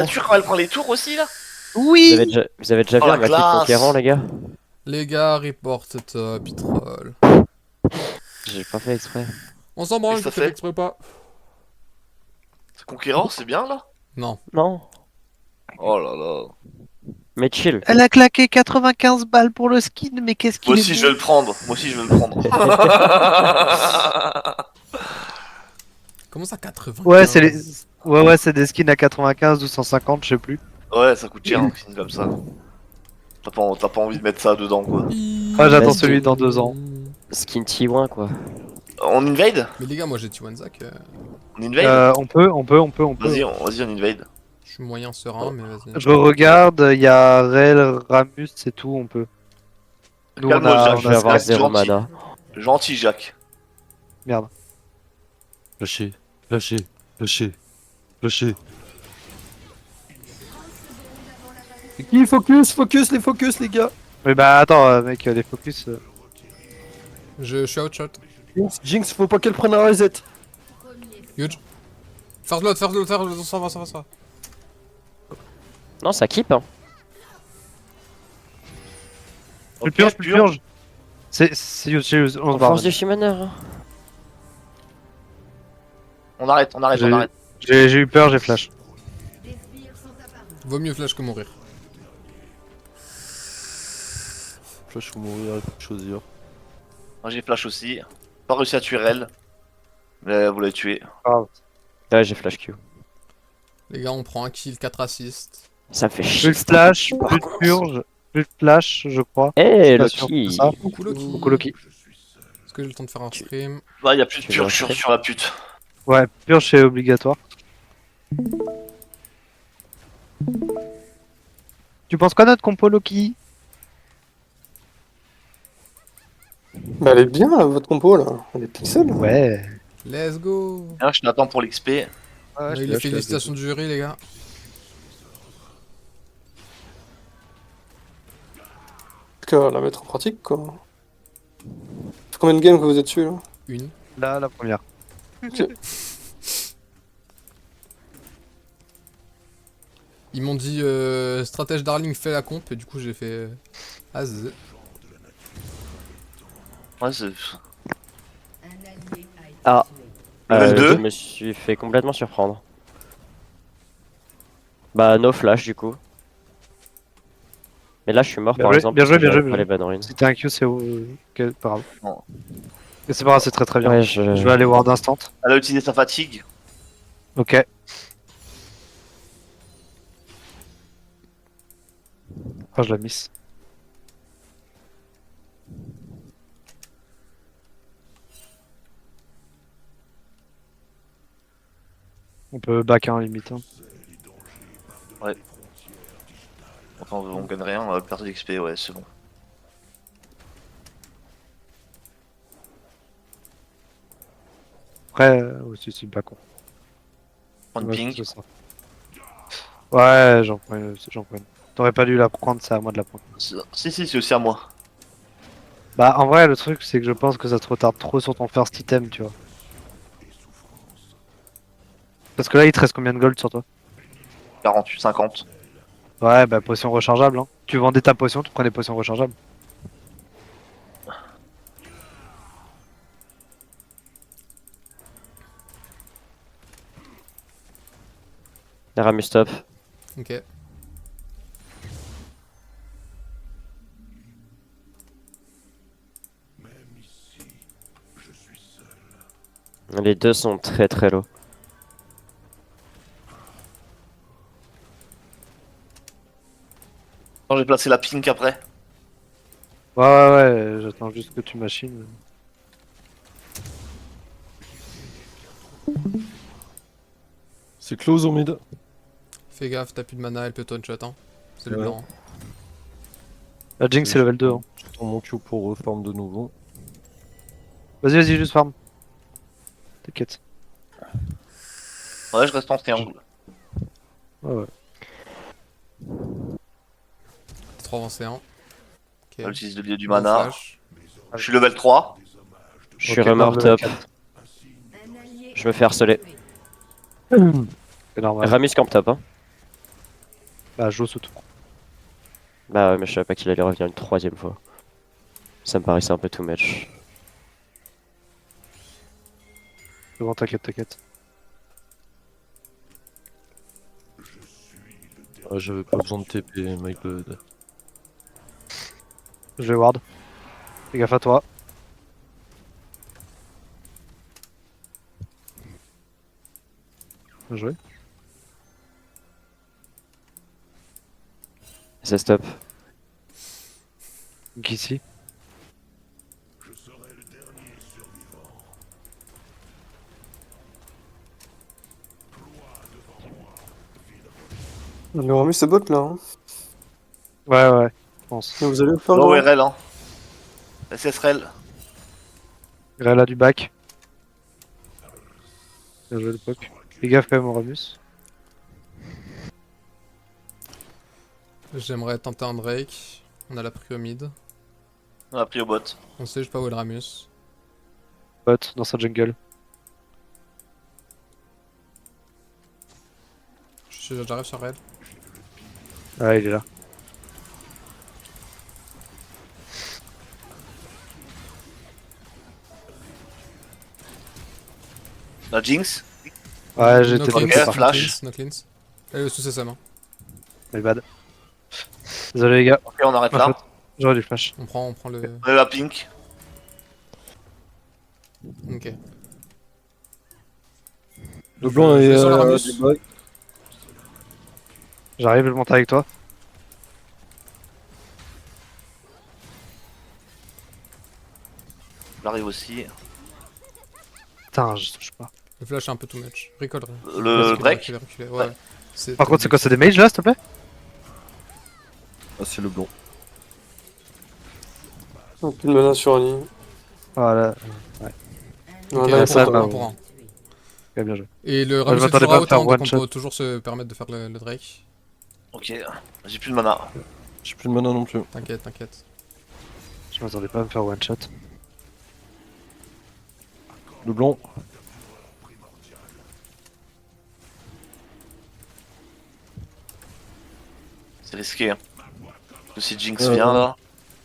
T'as sûr quand elle prend les tours aussi là? Oui. Vous avez déjà Oh vu la un Maquis classe! conquérant, les gars? Les gars, report top, il troll. J'ai pas fait exprès. On s'en Qu'est-ce branle que que ça t'as fait fait? exprès ou pas. C'est conquérant, c'est bien là? Non. Non, Oh là là. mais chill. Elle a claqué 95 balles pour le skin, mais qu'est-ce Moi qu'il est aussi je vais beau. le prendre. Moi aussi je vais le prendre. Comment ça 95? Ouais, ouais, c'est des skins à 95 ou 150, je sais plus. Ouais, ça coûte cher un film comme ça. T'as pas envie de mettre ça dedans quoi. Ouais, j'attends Parce que- celui dans 2 ans. Skin T1, quoi. On invade? Mais les gars, moi j'ai T1 On invade? On peut. Vas-y, vas-y, on invade. je suis moyen serein, mais vas-y. Je regarde, il y a Rel, Ramus, c'est tout, on peut. Nous, on Calme-moi, a, Jacques, Je vais avoir reste 0 gentil. mana. Gentil, Jacques. Merde. Lâchez, lâchez, lâchez, lâchez. C'est qui? Focus, focus, les gars. Mais bah attends, mec, les focus. Je suis outshot. Jinx, faut pas qu'elle prenne un reset. Huge. First blood, ça va, ça va, ça va. Non, ça keep, hein. Je purge. C'est on se On barre. force du Shimmer, hein. On arrête, on arrête, on arrête. J'ai eu peur, j'ai flash. Vaut mieux flash que mourir. Flash faut mourir et pas choisir. Moi j'ai flash aussi. Pas réussi à tuer Rel. Mais vous l'avez tué. Ouais, j'ai flash Q. Les gars, on prend un kill, 4 assists. Ça me fait Plus chier. de flash, plus de purge, plus de flash, je crois. Eh, Pas sûr Loki. que ça. Coucou Loki. Coucou Loki. Est-ce que j'ai le temps de faire un stream? Là, y a plus de Tu purge veux un sur la pute. Ouais, purge c'est obligatoire. Tu penses quoi notre compo Loki? Bah, elle est bien, là, votre compo, là. Elle est pixel. Ouais. Let's go. Hein, je t'attends pour l'XP. Ouais, Les félicitations du jury, les gars. Qu'à la mettre en pratique, quoi. Ça fait combien de games que vous êtes dessus, là? Une. Là, la première. Ils m'ont dit stratège Darling fait la comp et du coup j'ai fait Az. Ouais, c'est. Ah. Level 2. Je me suis fait complètement surprendre. Bah, no flash, du coup. Mais là, je suis mort, Bien par joué, exemple. bien joué, parce que bien j'avais joué, pas bien les bonnes runes. Si t'es un Q, c'est pas grave. Non. Mais c'est pas grave, c'est très très bien. Ouais, Je vais aller ward instant. Elle a utilisé sa fatigue. Ok. Oh, je la miss. On peut back en limite. Hein. Enfin, on gagne rien, on va perdre d'XP, ouais, c'est bon. Après, aussi, c'est pas con. Prendre Ouais, ping. c'est ça. Ouais, j'en prends une. T'aurais pas dû la prendre, c'est à moi de la prendre. Si, c'est aussi à moi. Bah, en vrai, le truc, c'est que je pense que ça te retarde trop sur ton first item, tu vois. Parce que là, il te reste combien de gold sur toi? 48, 50. Ouais, bah, potion rechargeable, hein. Tu vendais ta potion, tu prends des potions rechargeables. Ramus stop. Ok. Les deux sont très très low. Non, j'ai placé la pink après. Ouais, j'attends juste que tu machines. C'est close au mid. Fais gaffe, t'as plus de mana, elle peut one shot hein. C'est le Ouais. blanc. La Jinx, c'est level 2. Hein. J'attends mon Q pour reform de nouveau. Vas-y, juste farm. T'inquiète. Ouais, je reste en triangle. Ouais. 3 avancés 1. Ok. Elle utilise le lieu du Bon mana. flash. Je suis level 3. Je suis Ok, remort level top. 4. Je me fais harceler. C'est normal. Ramus camp top, hein. Bah, joue sous tout. Bah ouais, mais je savais pas qu'il allait revenir une troisième fois. Ça me paraissait un peu too much. C'est bon, t'inquiète, t'inquiète. Ah, j'avais pas besoin de TP, my god. Je vais ward. Fais gaffe à toi. Bien joué. C'est stop. Donc ici. Le Ramus c'est bot là. Hein. Ouais, ouais, je pense. Mais vous allez le faire Low là RL, hein. SSRL. Grêle a du back. Bien joué le poke. Fais gaffe quand même au Ramus. J'aimerais tenter un Drake. On a la prio mid. On a pris au bot. On sait, je sais pas où est le Ramus. Bot dans sa jungle. J'arrive sur Red. Ah, il est là. La Jinx. Ouais, j'étais No dans le cleans, pas. flash. No cleans. Elle est sous ses mains. My bad. Désolé les gars, Ok, on arrête ma là. faute. J'aurais du flash. On prend le. On est la pink. Ok. Le blanc Je est vais sur la Ramus. du bug. J'arrive, je monte avec toi. J'arrive aussi. Putain, je touche pas. Le flash est un peu too much. Recall. Le break. Reculer. Ouais. Par contre, c'est quoi? C'est des mages là, s'il te plaît? Ah, c'est le blanc. Donc plus de mana sur Annie. Voilà. Non, Ok, là, un il pour faut ça, un, pas. bah, un pour un. Ok, bien joué. Et le je Ramus est m'attendais toujours pas à faire autant, donc one on shot. peut toujours se permettre de faire le Drake. Ok. J'ai plus de mana. J'ai plus de mana non plus. T'inquiète, t'inquiète. Je m'attendais pas à me faire one shot. Le blanc. C'est risqué. Hein. Parce que si Jinx Ouais, vient ouais. là.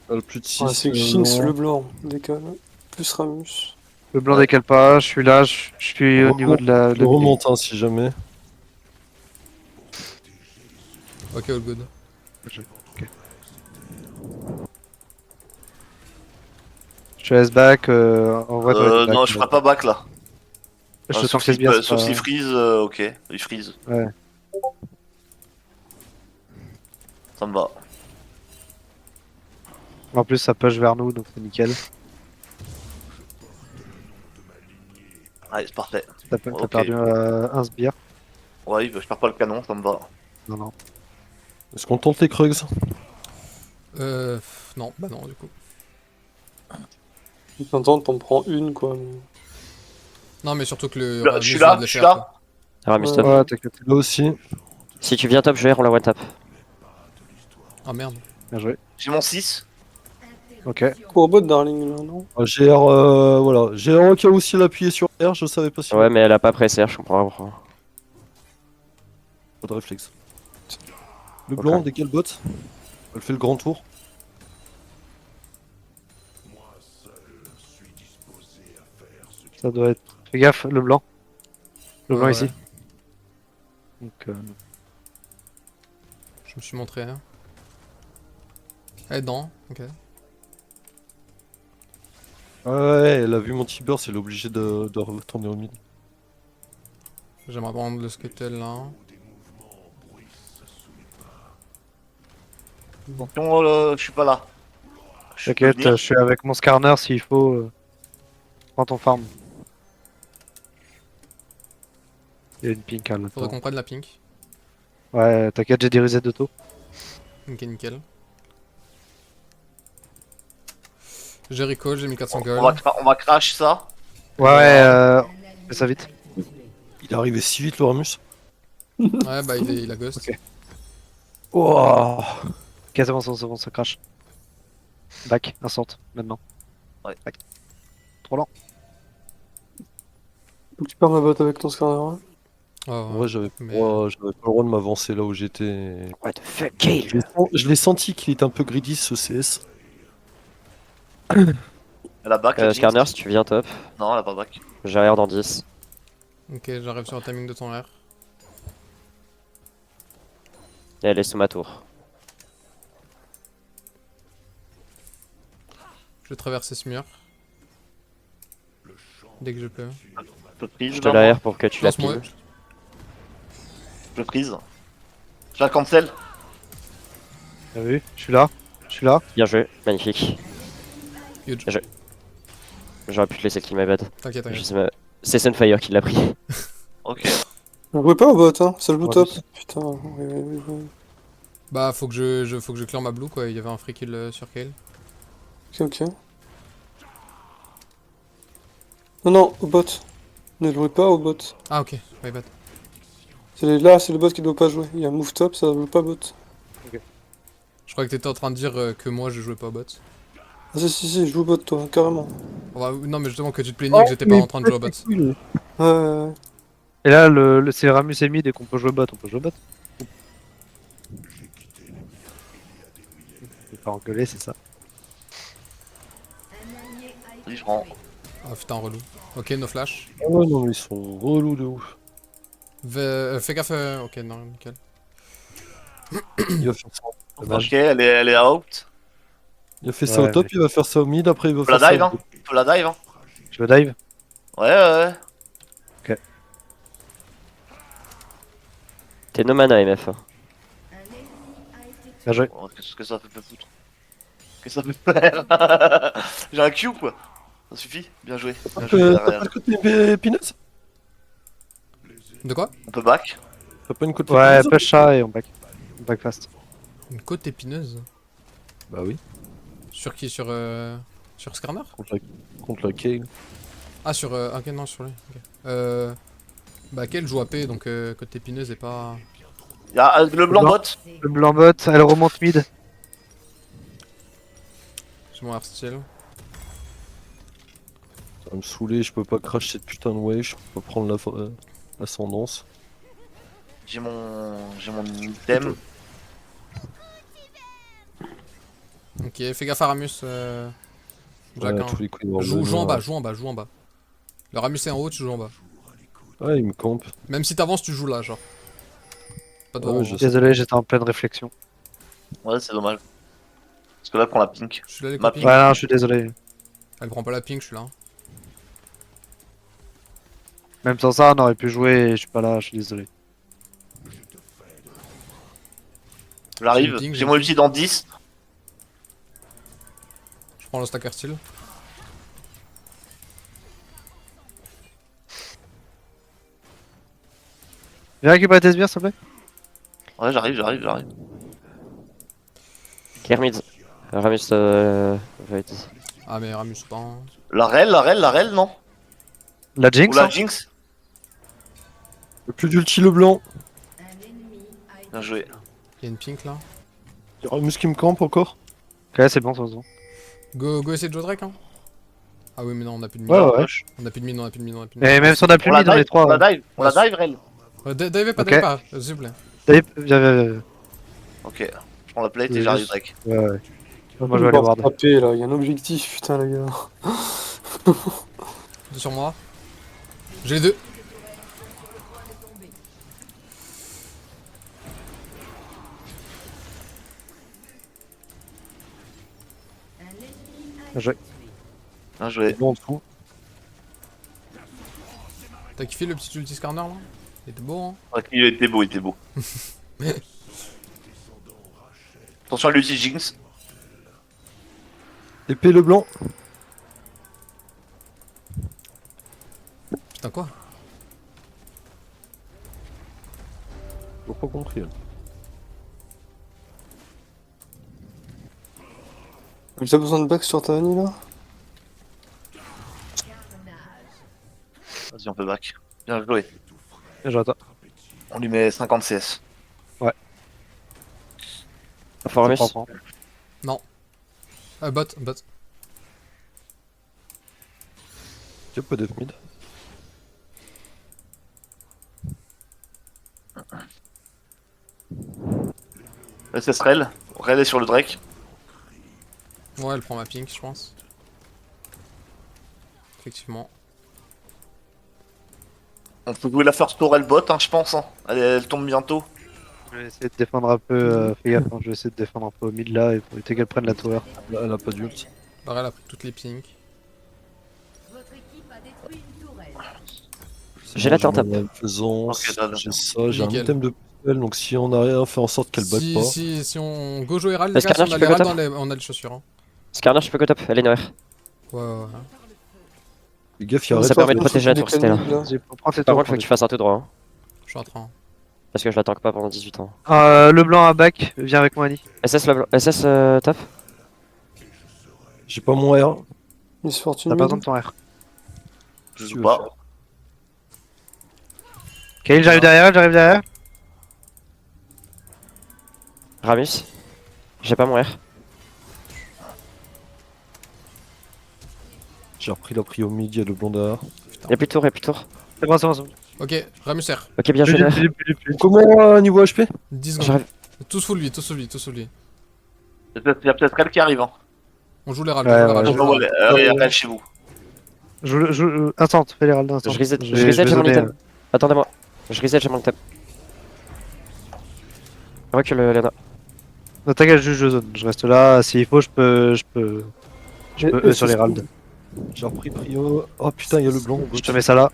Le plus de 6. Ouais, c'est Jinx le blanc. Décale. Plus Ramus. Le blanc Ouais. décale pas, je suis là, je suis au niveau de la. Je remonte hein, si jamais. Ok, all good. Je te laisse back, en vrai, t'aurais dû back, Non, je ferai pas back là. Je te Sauf sens si, bien, c'est sauf pas- s'il freeze, ok. Il freeze. Ouais. Ça me va. En plus, ça push vers nous, donc c'est nickel. Allez, c'est parfait. T'as Ok. perdu un sbire. Ouais, je perds pas le canon, ça me va. Non, non. Est-ce qu'on tente les Krugs? Non, bah non, du coup. T'entends, t'en prends une quoi. Non, mais surtout que le. Là, Ramus je suis vient là, de le je suis faire, là. quoi. Ramus Ouais. top. Ouais, t'inquiète. Là aussi. Si tu viens top, je vais, on la one tap. Ah merde. Bien joué. J'ai mon 6. Ok. Cours bot, darling, là, non? Ah, GR, voilà. GR qui a aussi l'appuyé sur R, je savais pas si. Ouais, mais elle a pas pressé, je comprends pas pourquoi. Pas de réflexe. Le blanc, décale bot. Elle fait le grand tour. Ça doit être. Fais gaffe, le blanc. Le blanc Ouais, ici. ouais. Donc, Je me suis montré. Hein. Elle est dedans, ok. Ouais, elle a vu mon T-Burst, elle est obligée de retourner au mid. J'aimerais prendre le Sketel là. Attention, je suis pas là. Je peux t'inquiète, venir. je suis avec mon scarner s'il faut. Prends ton farm. Il y a une pink hein, Faudrait là-dedans. qu'on prenne la pink. Ouais, t'inquiète, j'ai des resets d'auto. Ok, nickel. J'ai recall, j'ai mis 400 gold. On va crash ça. Ouais, fais ça vite. Il est arrivé si vite le Ramus. Ouais, bah il a ghost. Ok. Oh. Ok, c'est bon, ça crash. Back, instant, maintenant. Ouais. Back. Trop lent. Faut que tu perds ma bot avec ton scanner. Hein. Oh, En vrai, j'avais mais- j'avais pas le droit de m'avancer là où j'étais. What the fuck, Gale? Je l'ai senti qu'il était un peu greedy ce CS. Elle a back, la Jinx. Skarner, si tu viens top. Non, elle a pas back. J'arrive dans 10. Ok, j'arrive sur le timing de ton R. Et elle est sous ma tour. Je vais traverser ce mur. Dès que je peux. Je prise. Je te l'arrière pour que tu la Lance-moi. pines. Je prise. Je la cancel. T'as vu? Je suis là. Je suis là. Bien joué, magnifique. Huge. J'aurais pu te laisser kill my bad. T'inquiète, Je t'inquiète. sais pas. C'est Sunfire qui l'a pris. Ok. On jouait pas au bot, hein, ça joue Ouais, top. mais Putain, ouais. Bah, faut que faut que je clear ma blue, quoi. Il y avait un free kill sur Kale. Ok. Non, au bot. Ne jouez pas au bot. Ah, ok, my bad. Là, c'est le bot qui doit pas jouer. Il y a un move top, ça joue pas bot. Je crois que t'étais en train de dire que moi je jouais pas au bot. Ah, si, joue bot toi, carrément. Bah, non, mais justement que tu te plaignais que j'étais pas en train de jouer au bot. Ouais. Et là, c'est Ramus et mid et qu'on peut jouer bot, on peut jouer bot. Je vais pas engueuler, c'est ça. Vas-y, je rends. Ah putain, relou. Ok, no flash. Ah ouais, non, mais ils sont relous de ouf. Fais gaffe. Ok, non, nickel. Il va faire ça. Dommage. Ok, elle est out. Il a fait ça Ouais, au top, il va faire ça au mid, après il va Faut la faire dive, ça. hein. Faut la dive, hein. Je veux dive. Ouais. T'es no mana MF. Bien joué. Oh, qu'est-ce que ça fait foutre? Qu'est-ce que ça peut faire? J'ai un Q, quoi. Ça suffit. Bien joué. Bien joué. T'as pas une côte épineuse? De quoi? On peut back. T'as pas une côte Ouais, épineuse? push ça et on back. On back fast. Une côte épineuse. Bah oui, Sur qui? Sur Skarner? contre la Kale. Ah, sur. Ok, non, sur lui. Ok. Bah, Kale joue AP, donc côte épineuse est pas. Y'a le blanc Blanc. bot. Le blanc bot, elle remonte mid. J'ai mon air style. Ça va me saouler, je peux pas crash cette putain de wave, je peux pas prendre l'ascendance. J'ai mon item. Ok, fais gaffe à Ramus. Jack, Ouais, hein. tous les coups, il va Joue en revenir. bas, joue en bas. Le Ramus est en haut, tu joues en bas. Ouais, il me campe. Même si t'avances, tu joues là, genre. Pas de Ouais, devant. je sais. Désolé, j'étais en pleine réflexion. Ouais, c'est dommage. Parce que là, prend la pink. Je suis là, les Ma copines. Ouais, non, je suis désolé. Elle prend pas la ping, je suis là. Même sans ça, on aurait pu jouer et je suis pas là, je suis désolé. J'arrive. J'ai une ping, J'ai mon ulti dans 10. Je prends le stacker style. Viens récupérer tes sbires, s'il te plaît. Ouais, j'arrive. Clear mid. Ramus va être ici. Ah, mais Ramus, pas. La rel, non? La Ou Jinx, la hein. Jinx. Le plus d'ulti le blanc. Bien joué. Il y a une pink là. Il y aura Mus qui me campe encore. Ok, c'est bon, c'est bon. Go essayer de jouer Drake, hein. Ah oui, mais non, on a plus de mid. Ouais, ouais. On a plus de mid, on a plus de mid, on a plus de mid. Et même si on a plus On la mid dans les dive, trois. on Ouais. la dive, rel. Divez pas, Ok. divez pas, s'il vous plaît. Viens. Ok. Je prends la plate Oui, et j'arrive juste. Drake. Ouais. Moi, je vais aller voir. Taper là, il y a un objectif, putain les gars. Deux sur moi. J'ai les deux. Bien joué. Bien joué. Blanc en dessous. T'as kiffé le petit ulti Skarner là? Il était beau, hein. Ouais, il était beau. Attention à l'ulti Jinx. Épée le blanc. Putain, quoi? J'ai pas compris. Là. J'ai besoin de back sur ta Annie là. Vas-y, on peut back. Bien joué. Bien joué à toi. On lui met 50 CS. Enfin, Ramus. Prends. Bot. Y'a pas d'F mid. SS Rel. Rel est sur le Drake. Ouais, elle prend ma pink, je pense. Effectivement. On peut jouer la first tour elle bot, hein, je pense. Hein. Elle tombe bientôt. Je vais essayer de défendre un peu. Fais gaffe, hein, je vais essayer de défendre un peu au mid là et pour éviter qu'elle prenne la tower. Elle a pas d'ult. Là, elle a pris toutes les pinks. J'ai la tente. Faisance, Ok, dalle. j'ai ça, j'ai un Nickel. item de spell, donc si on a rien fait en sorte qu'elle batte pas. Si on go jouer Herald, les Est-ce gars, qu'Arnaud, si on a tu peux les Herald go dans les... on a les chaussures. Hein. Skarner, je peux go top, elle est nowhere. Ouais, ouais. Fais gaffe, il Ça arrête. Ça permet de Faut protéger la des tour si t'es là. canons, là. Vas-y, prends tes Par tours. contre, faut que tu fasses un tout droit. Hein, Je suis en train. parce que je la tank pas pendant 18 ans. Le blanc à back, viens avec moi Annie. SS, SS top. J'ai pas mon R. Miss Fortune. T'as pas mid. besoin de ton R. Je Si tu joue veux pas. faire. Kayle, j'arrive derrière, j'arrive derrière. Ramus. J'ai pas mon R. J'ai repris la prio mid, il y a le blond derrière. Y'a plus de tour, y'a plus de tour. C'est bon, c'est bon, c'est bon. Ok, Ramus R. Ok, bien joué. Nowhere. Comment niveau HP? 10 secondes. J'arrive. Tous full lui, tous full lui, tous full lui. Il y a peut-être elle qui arrive. Hein. On joue les Herald, Ouais, on joue les Herald, ouais, on joue les Herald. Il y a Rel chez vous. Instant, fais les râles d'instant. Je reset, j'ai mon item. Attendez-moi. Je reset, j'ai mon item. Recule, Lena. Non, t'inquiète, juste je zone. Je reste là, s'il faut, je peux Et sur les râles. J'ai repris prio. Oh putain, il y a le blanc. Je te mets ça là.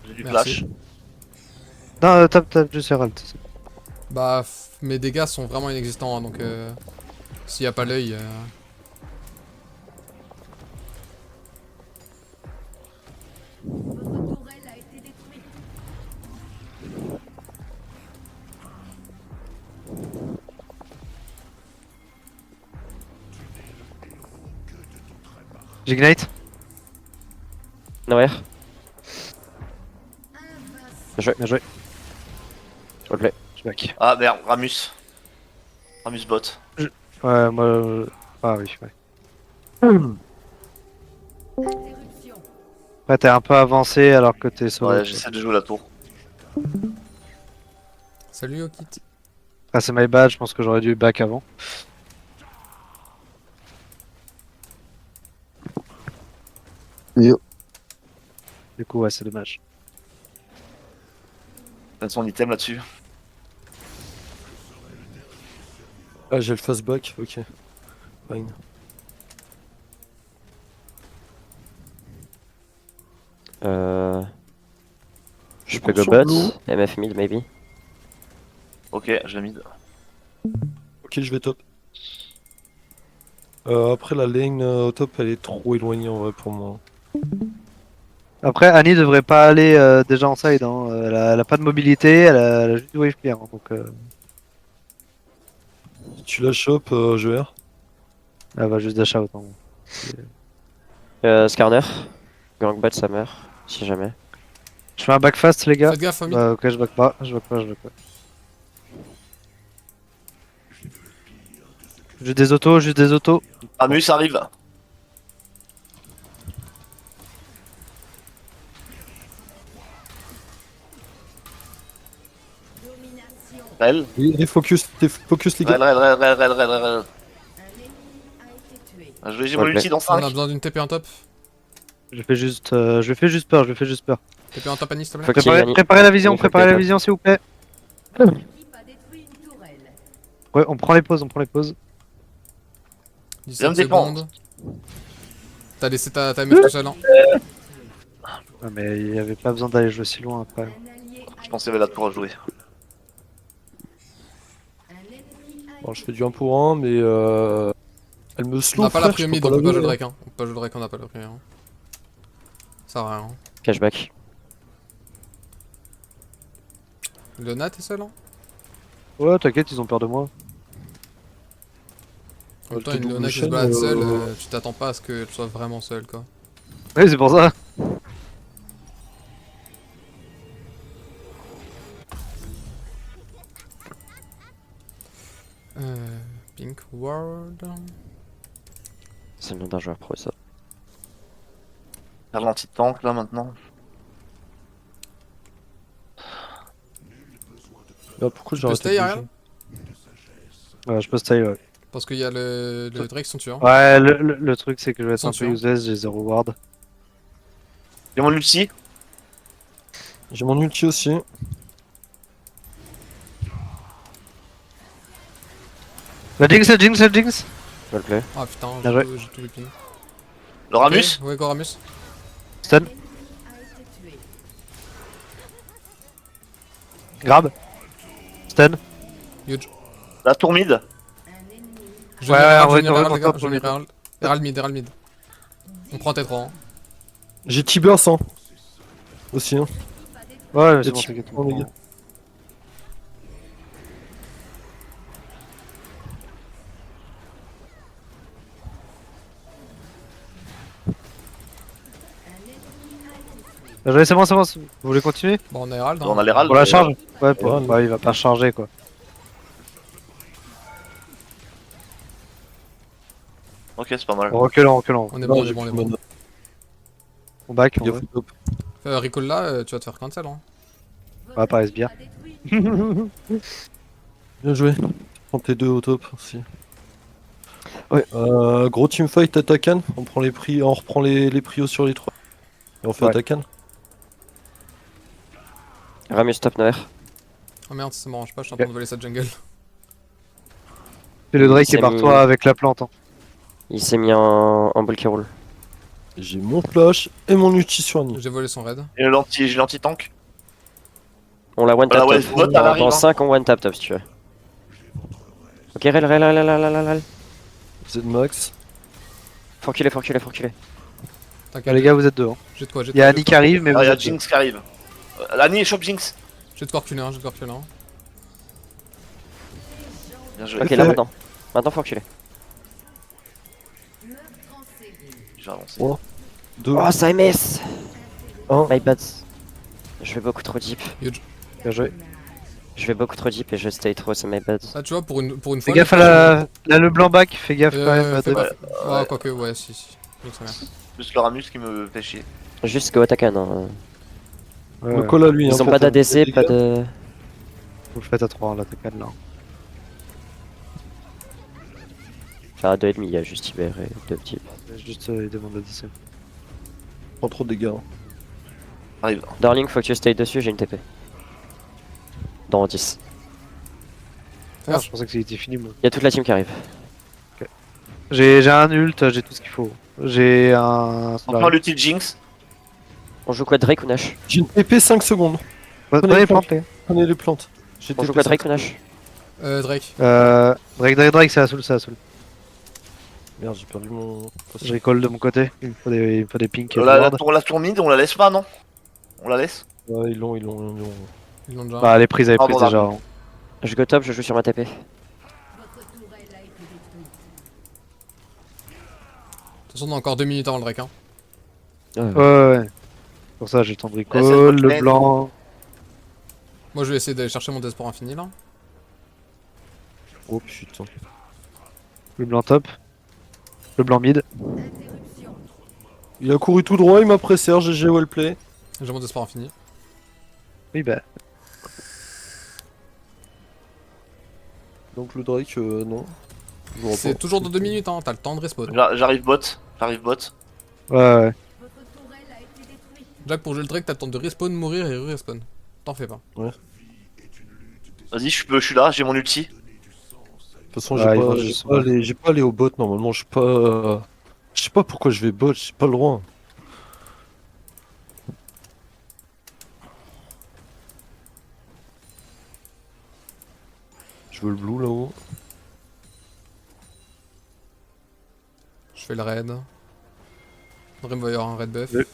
J'ai du Merci. flash. Non, tape juste les râles. Bah, mes dégâts sont vraiment inexistants, hein, donc s'il y a pas l'œil... J'ignite. Nowhere. Bien joué. Roleplay. Je back. Ah merde, Ramus. Ramus bot. Ouais, moi. Ah oui, ouais. Après, t'es un peu avancé alors que t'es solo. Ouais, j'essaie de jouer la tour. Salut Okit. Ah, c'est my bad, je pense que j'aurais dû back avant. Yo. Du coup, ouais, c'est dommage. T'as son item là-dessus. Ah, j'ai le fast back, ok. Fine. Je peux compte go sur bot. blue. MF mid, maybe. Ok, je l'ai mis. Ok, je vais top. Après, la lane au top, elle est trop éloignée en vrai pour moi. Après, Annie devrait pas aller déjà en side. Hein. Elle a pas de mobilité, elle a juste du wave clear. Hein, donc, Si tu la chopes, je R. elle va juste dash out. Hein. Skarner. Gangbot, ça meurt. Si jamais. Je fais un back fast, les gars. Faites gaffe, Omid. Ok, je back pas, je back pas, je back pas. Juste des autos, juste des autos. Ramus arrive. Rel. Les focus les gars. Rel. Ah, j'ai mon Ok. ulti dans On 5. a besoin d'une TP en top. Je fais juste peur, je fais juste peur. TP en top Annie, s'il te plaît. Faut qu'il y ait Annie. Préparez la vision, Il faut préparez la que vision s'il vous plaît. Ouais, on prend les pauses, on prend les pauses. 17 Viens me défendre. secondes. T'as laissé ta MF tout seul, hein. Ah, mais il y avait pas besoin d'aller jouer si loin après. Je pensais qu'il y avait la tour à jouer. Bon, je fais du 1 pour 1, mais elle me On slow. n'a pas la frère, prio je mid, peux on peut pas la jouer le jouer, Drake, hein. On peut pas jouer le Drake, on n'a pas la prio. Hein. Ça sert à rien. Hein. Cashback. Lena, t'es seul, hein. Ouais, t'inquiète, ils ont peur de moi. En même temps, te une double Lena qui se chaîne, balade seule, tu t'attends pas à ce qu'elle soit vraiment seule, quoi. Ouais, c'est pour ça. Pink Ward. C'est le nom d'un joueur pro, ça. Ralenti de tank là maintenant. Ah, pourquoi j'ai Tu peux arrêté stay, de Ariel bouger Ouais, je peux style, ouais. Parce qu'il y a le Drake sont tueurs. Ouais, le truc c'est que je vais être un peu Attention. useless, j'ai 0 ward. J'ai mon ulti. J'ai mon ulti aussi. La Jinx, la Jinx, la Jinx! Roleplay. Ah putain, Bien joué. j'ai tout lupin. Le Ramus. Ok, ouais, Goramus. Stun. Grab. Stun. Huge. La tour mid. Je Ouais, mets ouais, Herald, on va je mets Herald, on va les gars, pas je mets pour Herald. Herald mid. On prend T3. Hein. J'ai T-Burst hein. Aussi hein. Ouais, mais c'est Et bon, tu- t'inquiète. oh, les gars. C'est bon, c'est bon. Vous voulez continuer? Bon, on a Herald. On Hein. a les râles. Pour la charge? Ouais, pour... Ouais. ouais, il va pas charger quoi. Ok, c'est pas mal. Reculant, reculant. On est Non, bon, on j'ai est bon, on est plus bon. mana. On back, on Gaffe va. au top. Recall là, tu vas te faire cancel. Hein. Ouais, pas sbire. Bien joué. Prends tes deux au top aussi. Ouais. Gros teamfight à Takan. On prend les prix, on reprend les prios sur les trois. Et on fait Ouais. Takan. Ramus top Noer. Oh merde, ça m'arrange pas, je suis en train de voler sa jungle. Et le Drake C'est est par mis- toi avec la plante. Hein. Il s'est mis en bulky roll. J'ai mon flash et mon ulti sur Nid. J'ai volé son raid. Et j'ai l'anti-tank. On l'a one tap Voilà, ouais, top. bot, elle arrive, Dans hein. 5 on one tap top si tu veux. Ok, rel. Z max. Faut reculer. T'inquiète, Les gars, vous êtes deux. Hein. j'ai de quoi, j'ai de Il y a quoi. Annie qui arrive, mais Ah, vous il y a êtes deux. Jinx qui arrive. Annie, shop Jinx. J'ai de quoi reculer, j'ai de quoi reculer. Bien joué. Ok, là maintenant. Maintenant faut reculer. J'ai avancé. Ouais. 2. Oh, ça MS. Un. My bad. Je vais beaucoup trop deep. Bien joué. Je vais beaucoup trop deep et je stay trop, c'est my bad. Ah, tu vois, pour une Fais fois. gaffe à la le blanc back, fais gaffe quand même. à Fais deux. pas. Ah, quoique, ouais, si. Donc ça va. Plus le Ramus qui me fait chier. Juste go Takan. Hein. Ouais, On ouais. colle à lui. Ils hein, ont pour pas faire des d'ADC, pas dégâts. de. Vous le faites à 3 là, t'es calme là. Enfin, à 2,5, il y a juste Iber et 2 types. Juste il demande la DC. Prends trop de dégâts. hein. Arrive. Darling, faut que tu stay dessus, j'ai une TP. Dans 10. Ah, je pensais que c'était fini moi. Il y a toute la team qui arrive. J'ai un ult, j'ai tout ce qu'il faut. J'ai un. On prend l'ulti de Jinx. On joue quoi, Drake ou Nash? J'ai une TP 5 secondes. Prenez les plantes, les gars. Prenez les plantes. J'ai On joue TP quoi, 5 Drake ou Nash? Drake. Drake, c'est la soul, c'est la soul. Merde, j'ai perdu mon. Je recall de mon côté. Il me faut des pinks. et des La wards. tour mid, on la laisse pas, non? On la laisse? Ouais, ils l'ont. Ils l'ont déjà. Bah, elle est prise, elle est Pardon, prise déjà. pardon. hein. Je go top, je joue sur ma TP. De toute façon, on a encore 2 minutes avant le Drake. Hein. Ouais. Pour ça, j'ai le temps de c'est recall, le le botnet. blanc. Moi, je vais essayer d'aller chercher mon désespoir infini là. Oh putain. Le blanc top. Le blanc mid. Il a couru tout droit, il m'a pressé, GG wellplay. J'ai mon désespoir infini. Oui, bah. Donc le Drake, non. Je vois C'est pas. toujours dans 2 minutes, hein. T'as le temps de respawn. J'arrive bot. Ouais. Jack, pour jouer le Drake, t'as le temps de respawn, mourir et re-respawn. T'en fais pas. Vas-y, je suis là, j'ai mon ulti. De toute façon, Ouais, ils vont juste se battre. j'ai pas allé au bot normalement, je suis pas. Je sais pas pourquoi je vais bot, j'ai pas le droit. Je veux le blue là-haut. Je fais le raid. Rim va y avoir un raid buff. Le-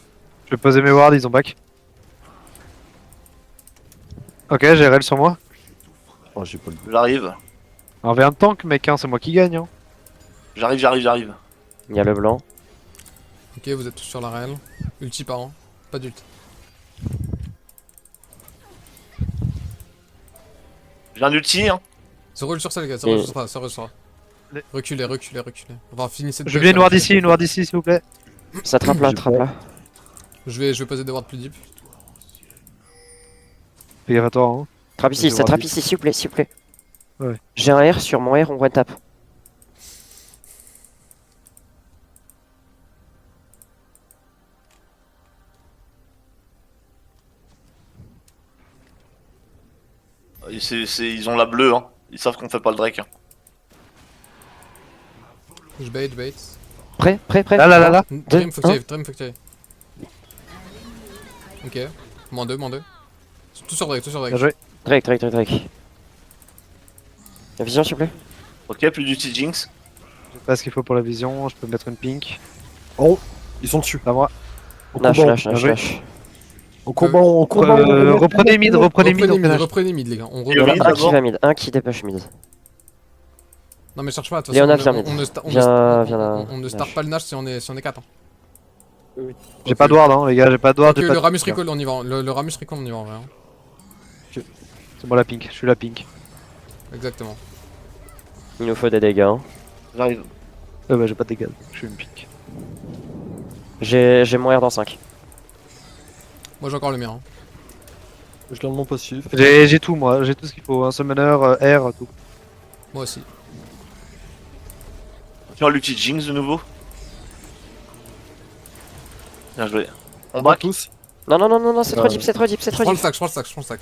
Je vais poser mes wards, ils ont back. Ok, j'ai RL sur moi. Oh, j'ai pas le blue. J'arrive. Un V1 de tank, mec, hein, c'est moi qui gagne. Hein. J'arrive. Il y a le blanc. Ok, vous êtes tous sur la réelle. Ulti par an. Pas d'ult. J'ai un ulti, hein. Se roule sur ça, les gars. Se Et- roule sur ça. Se roule sur ça. Les- Reculez. On va finir cette Je veux une ward ici, s'il vous plaît. Ça trappe là, J'ai trappe pas. là. Je vais poser des wards plus deep. Fais gaffe à toi. Hein. Trappe ici, Je ça vois trappe vite. ici, s'il vous plaît, s'il vous plaît. Ouais. J'ai un R, sur mon R, on one tap. Ils ont la bleue, hein. Ils savent qu'on fait pas le Drake. Hein. Je bait. Prêt, prêt, prêt. Là. Dream, faut que tu un. ailles, Dream, faut que tu ailles. Ok. -2. Tout sur Drake, Bien joué. Drake. La vision, s'il vous plaît. Ok, plus du T-Jinx. J'ai pas ce qu'il faut pour la vision, je peux mettre une pink. Oh, ils sont dessus. À moi. Au Lâche, combat, lâche. au combat, au combat. Reprenez mid, reprenez mid, on fait lâche. Reprenez mid, les gars. On Et Il y en mid, a un qui d'abord. va mid, un qui dépêche mid. Non mais cherche pas, de toute Léona, façon, viens mid. on ne start pas le Nash si on est 4. Hein. J'ai pas de ward, hein, les gars, j'ai pas de ward. Donc, j'ai pas le de- Ramus Recall, on y va. Le Ramus Recall, on y va en vrai. Hein. C'est moi la pink, je suis la pink. Exactement. Il nous faut des dégâts. Hein. J'arrive. Bah j'ai pas de dégâts, je suis une pink. J'ai mon R dans 5. Moi j'ai encore le mien. Hein. Je garde mon passif. J'ai tout moi, j'ai tout ce qu'il faut, un summoner, R, tout. Moi aussi. Tiens, le T-Jinx de nouveau. Bien joué. On Back back. tous. Non, c'est trop deep, c'est trop deep, c'est Je trop prends le deep. stack, je prends le stack.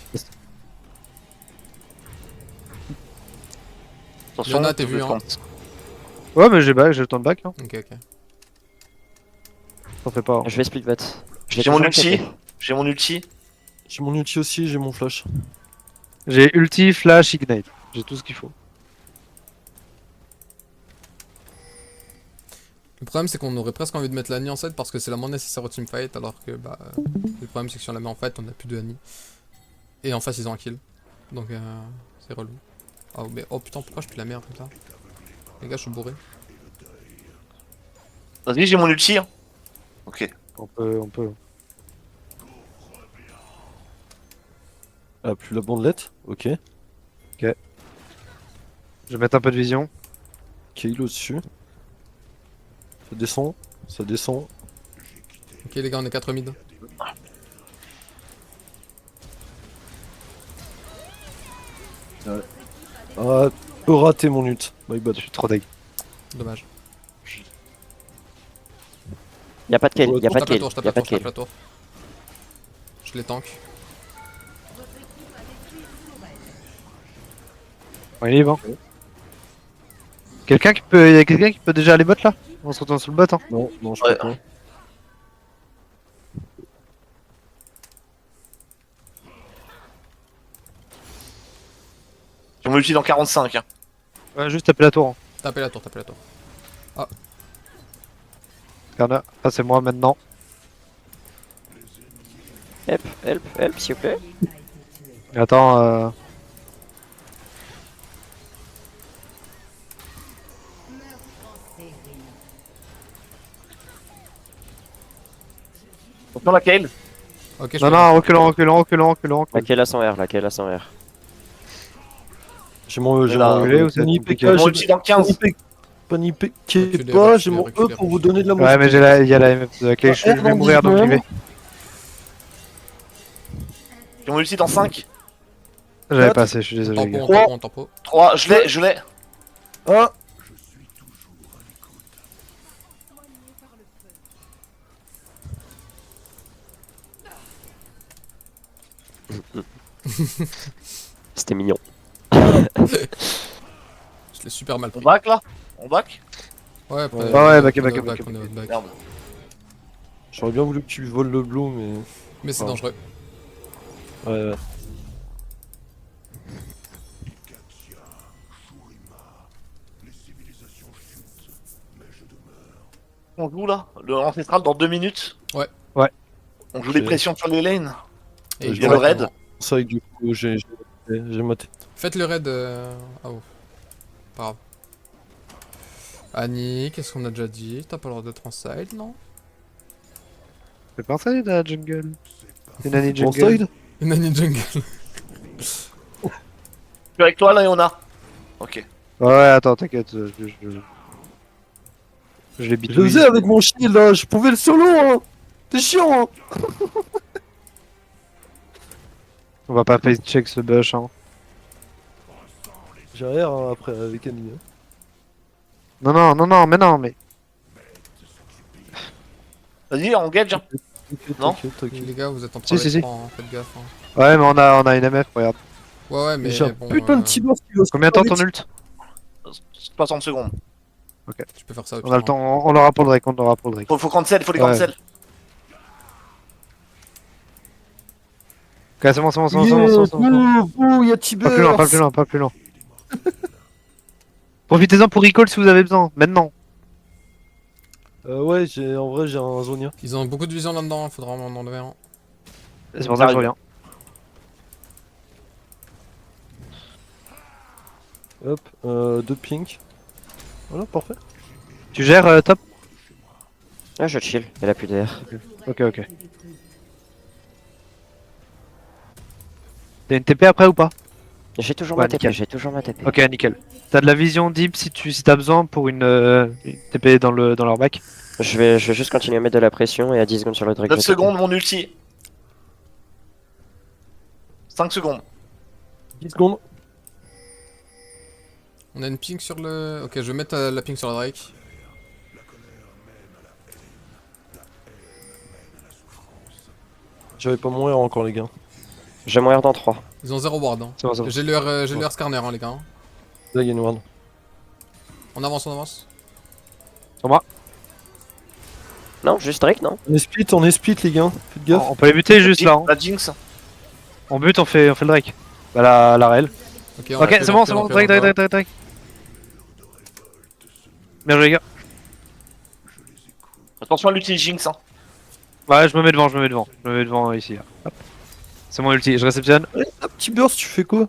Attention, Léona, t'es vu, hein. Ouais mais j'ai back, j'ai le temps de back, hein. Ok. T'en fais pas. Hein. Je vais split bot. Je l'ai J'ai mon toujours ulti. inquiété. J'ai mon ulti. J'ai mon ulti aussi, j'ai mon flash. J'ai ulti, flash, ignite. J'ai tout ce qu'il faut. Le problème c'est qu'on aurait presque envie de mettre l'Annie en set parce que c'est la moins nécessaire au teamfight alors que bah le problème c'est que si on la met en fight on a plus de Annie. Et en face ils ont un kill. Donc c'est relou. Oh mais oh putain pourquoi je pue la merde comme ça. Les gars je suis bourré. Vas-y, j'ai mon ulti. Hein. Ok. On peut. Ah, plus la bandelette. Ok. Je vais mettre un peu de vision. Kayle au-dessus. Ça descend. Ça descend. Ok les gars on est 4 mid. Ah, peu raté mon ult. My bad. Je suis trop deg. Dommage. Y'a pas de kill, y'a Je pas de tape la kill, tour, je tape y'a la pas tour, de je tape kill. la tour. Je les tank. On est libre. Hein. Quelqu'un qui peut. Y'a quelqu'un qui peut déjà aller bot là? On se retourne sur le bot hein. Non, je Ouais. peux pas. J'ai mon ulti dans 45. Hein. Ouais, juste taper la tour. Hein. Tapez la tour, tapez la tour. Skarner, passez-moi maintenant. Help, s'il vous plaît. Attends, Attention la Kayle. Ok je Non, fais- non, reculons. Laquelle a son R, laquelle a son R. J'ai mon Là, mon vous voulez, vous êtes IPK, compliqué. Mon ulti dans 15. Paniquez Reculez, pas, j'ai reculez, mon E reculez, pour vous donner de la Ouais, mais il y a la MF de laquelle je Ah, vais mourir donc j'y vais. J'ai mon ulti dans 5. J'avais pas assez, je suis désolé. les Tempo, gars. on tempo. 3. Je l'ai. Ah, C'était mignon. Je l'ai super mal On pris. back là. On back. Ouais, Ouais, back, on est back. on est out back. Merde. j'aurais bien voulu que tu voles le blue, mais. Mais c'est Ouais. dangereux. Ouais. On joue là. Le ancestral dans 2 minutes. Ouais. Ouais. On joue les Ok. pressions sur les lanes. Et Il y a le raid. Ça, avec du coup, j'ai maté. Faites le raid. Ah oh. Pas grave. Annie, qu'est-ce qu'on a déjà dit? T'as pas le droit d'être en side, non? Fais pas ça de la jungle. Une année On jungle. side. Une Annie jungle. Je suis avec toi, Léona. Ok. Ouais, attends, t'inquiète. Je l'ai Je le bitouillé. faisais avec mon shield là, je pouvais le solo hein. T'es chiant hein. On va pas face check ce bush. Hein. J'ai rien hein, après avec Annie. Hein. Non, non, non, non, mais non, mais. Vas-y, on gage. Hein. T'inquiète, Non. t'inquiète, Oui, t'inquiète. les gars, vous êtes en Si, si, si. hein, faites gaffe. Hein. Ouais, mais on a une MF, regarde. Ouais, mais J'ai un bon, putain de petit boss qui va se Combien de temps faire ton ult? 60 secondes. tu peux faire ça. au On a le pire, temps, on l'aura pour le Drake, on l'aura pour le Drake. Faut cancel, il faut les Ouais. cancel. Ok, c'est bon, c'est bon, c'est bon, c'est bon, c'est bon, c'est bon. Ouh, y'a Pas Tibers. plus loin, pas plus loin, pas plus loin. Profitez-en pour recall si vous avez besoin, maintenant. Ouais, en vrai, j'ai un Zonia. hein. Ils ont beaucoup de vision là-dedans, faudra en enlever un. C'est pour ça que je reviens. Hop, 2 pink. Voilà, parfait. Tu gères top? Ah, je chill, elle a plus d'air. Ok, ok. T'as une TP après ou pas? J'ai toujours Ouais, ma TP, nickel. j'ai toujours ma TP. Ok, nickel. T'as de la vision deep si t'as besoin pour une TP dans leur bac. Je vais juste continuer à mettre de la pression et à 10 secondes sur le Drake. 9 je vais TP. secondes, mon ulti. 5 secondes. 10 secondes. On a une ping sur le. Ok, je vais mettre la ping sur la Drake. J'avais pas mourir encore, les gars. Je vais mourir dans 3. Ils ont 0 ward. Hein. C'est bon, c'est bon. J'ai leur scanner, hein, les gars. Hein. Là, il y a une ward. On avance, on avance. Non, juste Drake, non? On est split, les gars. Faites gaffe. On peut les buter juste là. Hein. La Jinx. On bute, on fait le Drake. Bah la réelle. Ok, on Ok, l'a fait, c'est on bon, l'a c'est fait, on bon. l'a fait, Drake, on l'a Drake, Drake, Drake. Bien joué, les gars. Attention à l'ulti Jinx. Hein. Ouais, je me mets devant, je me mets devant ici. Là. Hop. C'est mon ulti, je réceptionne. Un petit burst, tu fais quoi?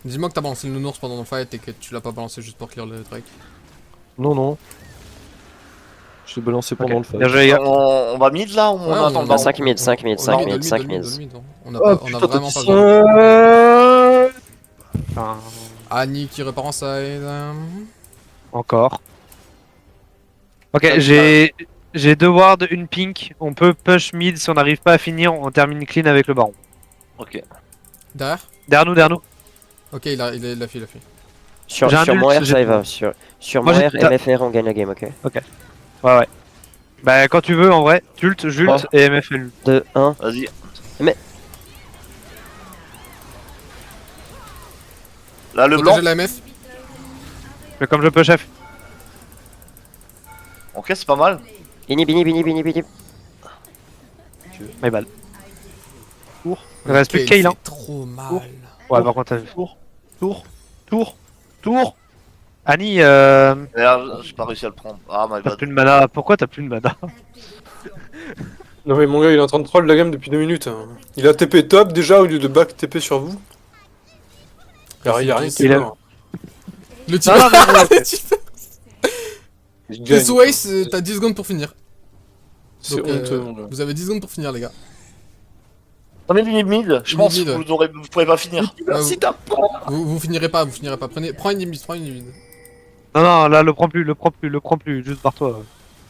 Dis-moi que t'as balancé le nounours pendant le fight et que tu l'as pas balancé juste pour clear le Drake. Non, non. Je l'ai balancé pendant le fight. Bien joué, les gars. On va mid là ou on Ouais, attend on- le baron 5 mid, 5 mid, 5 Dans le mid, mid, 5 dans le mid, mid. dans le mid, hein. On a, Oh, pas, on a putain, vraiment t'as pas dit besoin. ça. Enfin, Annie qui repart en side. encore. Ok, j'ai 2 wards, une pink. On peut push mid si on n'arrive pas à finir. On termine clean avec le baron. Ok. Derrière. Derrière nous. Ok, il a fait. Sur J'ai un mon ult, R, j'ai ça y tout. va. Sur Moi, mon j'ai- R, MFR, on gagne la game, ok? Ouais. Bah, quand tu veux, en vrai. Tult, Jult et MFL. 2, 1. Vas-y. Mais- Là le blanc. Protéger la MF. Fais comme je peux, chef. Ok, c'est pas mal. Inhib. My bad. Il reste plus que Ok, Kayle, hein. c'est trop mal. Ouais, par contre, Tour. Annie, Merde, j'ai pas réussi à le prendre. Ah my t'as bad. plus de mana. Pourquoi t'as plus de mana? Non mais mon gars, il est en train de troll la game depuis 2 minutes. Hein. Il a TP top déjà au lieu de back TP sur vous. Y'a rien qui Il est a- mort. Le type. Il gagne. This way, t'as 10 secondes pour finir. C'est Donc, honteux mon gars. vous avez 10 secondes pour finir, les gars. Prenez l'unité mid, je Une pense mid, que ouais. vous pourrez pas finir. Ouais, vous finirez pas. Prends une limite, Non, là, le prends plus. Juste barre-toi.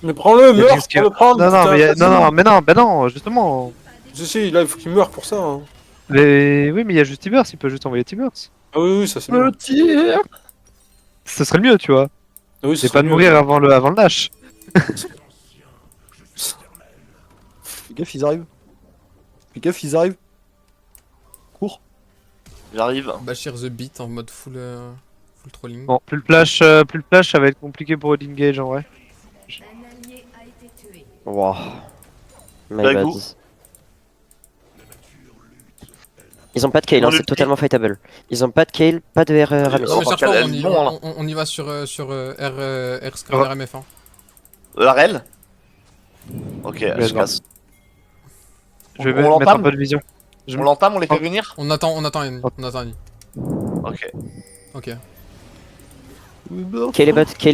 Mais prends-le, Y a meurs, Jinx qui- pour le prendre. Non, putain, mais non, justement. Si, là il faut qu'il meure pour ça. Hein. Oui, mais il y a juste Tibers, il peut juste envoyer Tibers. Ah oui, ça c'est bien. Petit. Ce serait le mieux, tu vois. Ah oui, ça C'est serait pas de mieux. mourir avant le dash. Fais gaffe, ils arrivent. Cours. J'arrive. Bashir the beat en mode full trolling. Bon, plus le flash, ça va être compliqué pour l'engage en vrai. Wow. My Bah, bad. go. Ils ont pas de Kayle, hein, On le c'est dit. totalement fightable. Ils ont pas de Kayle, pas de R Ramus. Non, mais par cherche pas, quel- on y, bon, là. on y va sur R scanner MF1. La rel. Ok, je D'accord. casse. Je vais On mettre un l'entame peu de vision. On l'entame, on les fait venir. On attend Annie. Ok. Ok. Kayle est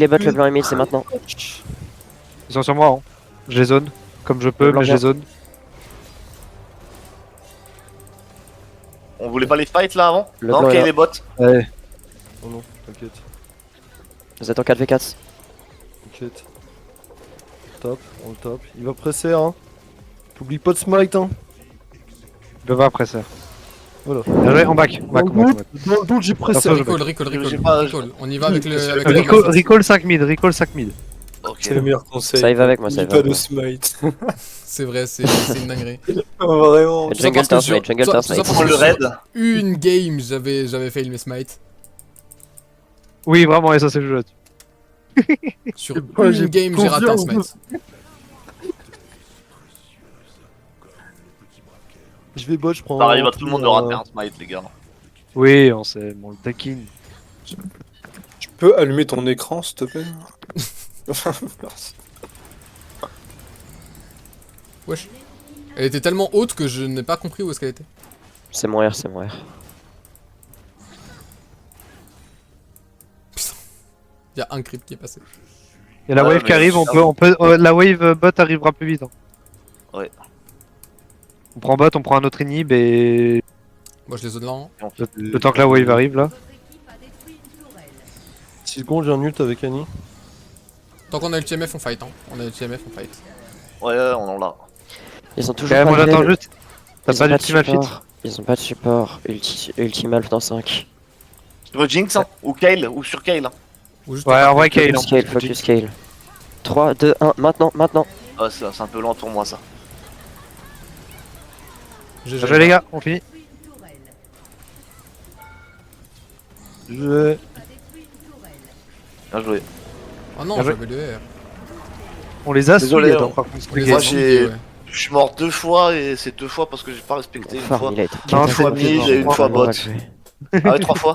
bot, le blanc est mid, c'est maintenant. Ils sont sur moi, hein. Je les zone. Comme je peux, blanc mais je les vert. zone. On voulait pas les fight là avant Le Non, blanc ok, est là. les bots. Ouais. Oh non, t'inquiète. Vous êtes en 4v4. T'inquiète. Top, on le top. Il va presser, hein. T'oublies pas de smite, hein. Je vais voir après ça. Voilà. Bien joué, on back. On back, on back, on back. Dans le doute, j'ai pressé. Attention, Recall. On y va avec le. Avec Recall 5 mid, recall 5 mid. Ok. C'est le meilleur conseil. Ça y va avec moi, N'oublie ça y va pas avec de moi. smite. C'est vrai, c'est une dinguerie. Vraiment. Jungle parce que Tower sur- Smite, Jungle ça- Tower ça Smite. pour- Prends le raid. Une game, j'avais fail mes smites. Oui, vraiment, et ça c'est le jeu. Sur Ouais, une j'ai game, j'ai raté un confiance. smite. Je vais bot, je prends. Ça arrive à tout le monde de rater un smite, les gars. Oui, on sait, on le taquine. Tu peux allumer ton écran, s'il te plaît? Merci. Wesh. Elle était tellement haute que je n'ai pas compris où est-ce qu'elle était. C'est mon R, c'est mon R. Il y a un creep qui est passé. Il y a la Ouais, wave qui mais arrive, c'est on peut, la wave bot arrivera plus vite. Hein. Ouais. On prend bot, on prend un autre inhib et Moi je les ai de là. Hein. le temps que la wave arrive là. 6 secondes, j'ai un ult avec Annie. Tant qu'on a le TMF, on fight. Hein. On a le TMF, on fight. Ouais, on en l'a. Ils ont toujours Ouais, pas moi de j'attends level. juste. T'as Ils pas ont pas de d'ultimate fit? support. Ils ont pas de support. Ultimal dans 5. Tu veux Jinx, hein? Ou Kale, ou sur Kale, hein? Ou juste Ouais, en vrai, Kale. Focus scale, focus scale. 3, 2, 1, maintenant, maintenant. Ah, c'est un peu lent pour moi, ça. GG. Bien joué les gars, on finit. Je vais. Bien joué. Oh non, Bien joué. j'avais le R. On les a Désolé, souillés, hein. attends, par contre. On les Moi, a j'ai- suivis, ouais. Je suis mort 2 fois et c'est 2 fois parce que j'ai pas respecté une Farm, fois. il a été Non, Une fois c'est- mid et une fois bot. mal joué. Ah ouais, 3 fois.